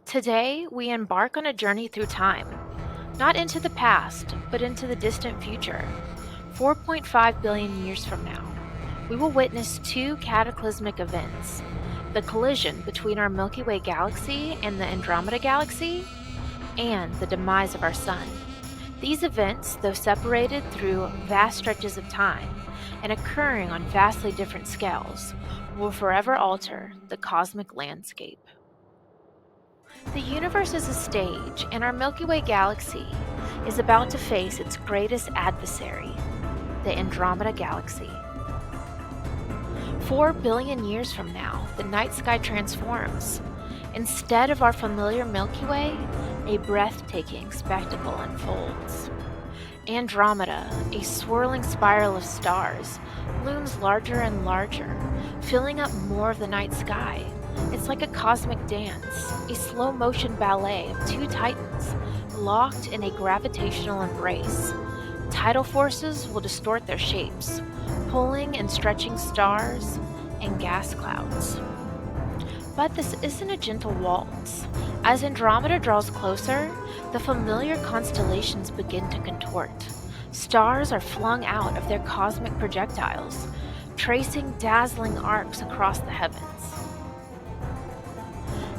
Today, we embark on a journey through time, not into the past, but into the distant future. 4.5 billion years from now, we will witness two cataclysmic events: the collision between our Milky Way galaxy and the Andromeda galaxy, and the demise of our Sun. These events, though separated through vast stretches of time and occurring on vastly different scales, will forever alter the cosmic landscape. The universe is a stage, and our Milky Way galaxy is about to face its greatest adversary, the Andromeda galaxy. 4 billion years from now, the night sky transforms. Instead of our familiar Milky Way, a breathtaking spectacle unfolds. Andromeda, a swirling spiral of stars, looms larger and larger, filling up more of the night sky. It's like a cosmic dance, a slow motion ballet of two titans locked in a gravitational embrace. Tidal forces will distort their shapes, pulling and stretching stars and gas clouds. But this isn't a gentle waltz. As Andromeda draws closer, the familiar constellations begin to contort. Stars are flung out of their cosmic projectiles, tracing dazzling arcs across the heavens.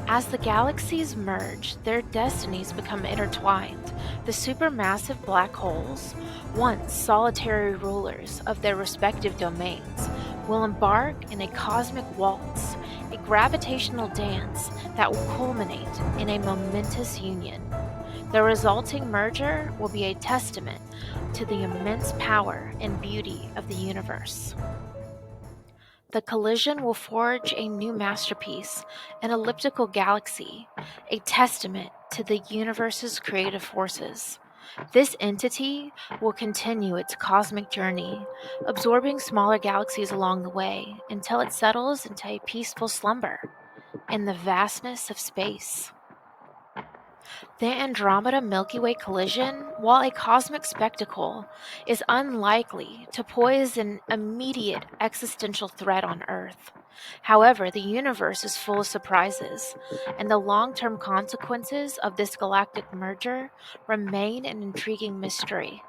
As the galaxies merge, their destinies become intertwined. The supermassive black holes, once solitary rulers of their respective domains, will embark in a cosmic waltz, a gravitational dance that will culminate in a momentous union. The resulting merger will be a testament to the immense power and beauty of the universe. The collision will forge a new masterpiece, an elliptical galaxy, a testament to the universe's creative forces. This entity will continue its cosmic journey, absorbing smaller galaxies along the way until it settles into a peaceful slumber in the vastness of space. The Andromeda Milky Way collision, while a cosmic spectacle, is unlikely to pose an immediate existential threat on Earth. However, the universe is full of surprises, and the long-term consequences of this galactic merger remain an intriguing mystery.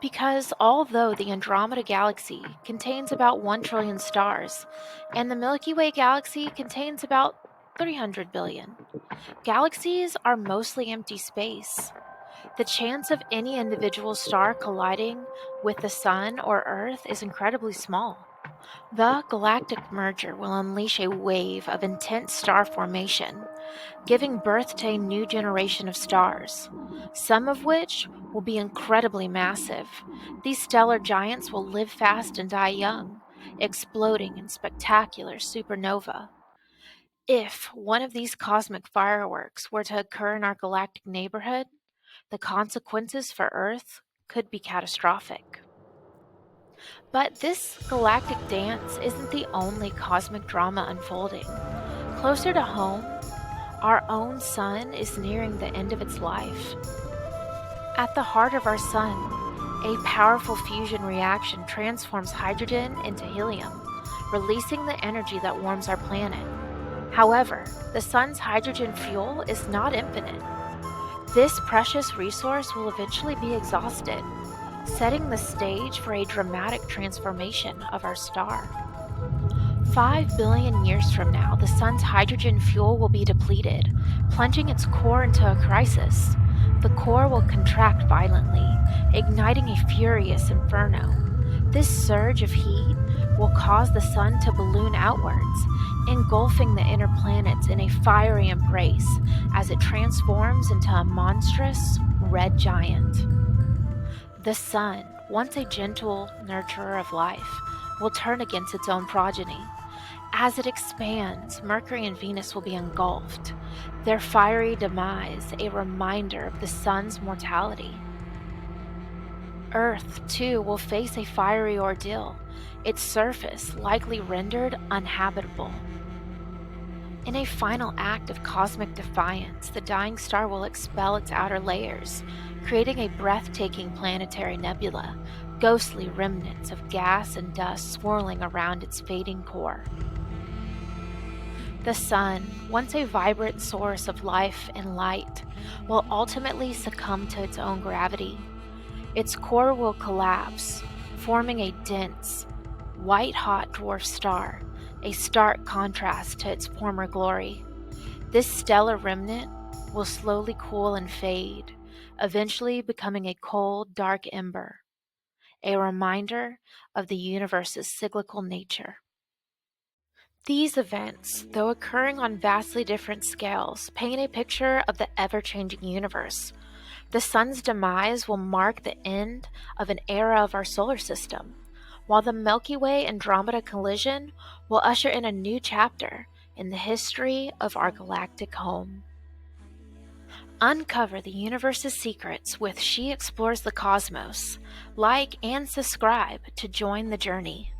Because although the Andromeda galaxy contains about 1 trillion stars, and the Milky Way galaxy contains about 300 billion, galaxies are mostly empty space. The chance of any individual star colliding with the Sun or Earth is incredibly small. The galactic merger will unleash a wave of intense star formation, giving birth to a new generation of stars, some of which will be incredibly massive. These stellar giants will live fast and die young, exploding in spectacular supernova. If one of these cosmic fireworks were to occur in our galactic neighborhood, the consequences for Earth could be catastrophic. But this galactic dance isn't the only cosmic drama unfolding. Closer to home, our own sun is nearing the end of its life. At the heart of our sun, a powerful fusion reaction transforms hydrogen into helium, releasing the energy that warms our planet. However, the sun's hydrogen fuel is not infinite. This precious resource will eventually be exhausted, setting the stage for a dramatic transformation of our star. 5 billion years from now, the sun's hydrogen fuel will be depleted, plunging its core into a crisis. The core will contract violently, igniting a furious inferno. This surge of heat will cause the sun to balloon outwards, engulfing the inner planets in a fiery embrace as it transforms into a monstrous red giant. The sun, once a gentle nurturer of life, will turn against its own progeny. As it expands, Mercury and Venus will be engulfed, their fiery demise a reminder of the sun's mortality. Earth, too, will face a fiery ordeal, its surface likely rendered uninhabitable. In a final act of cosmic defiance, the dying star will expel its outer layers, creating a breathtaking planetary nebula, ghostly remnants of gas and dust swirling around its fading core. The sun, once a vibrant source of life and light, will ultimately succumb to its own gravity. Its core will collapse, forming a dense, white hot dwarf star, a stark contrast to its former glory. This stellar remnant will slowly cool and fade, eventually becoming a cold, dark ember, a reminder of the universe's cyclical nature. These events, though occurring on vastly different scales, paint a picture of the ever changing universe. The sun's demise will mark the end of an era of our solar system, while the Milky Way Andromeda collision will usher in a new chapter in the history of our galactic home. Uncover the universe's secrets with She Explores the Cosmos. Like and subscribe to join the journey.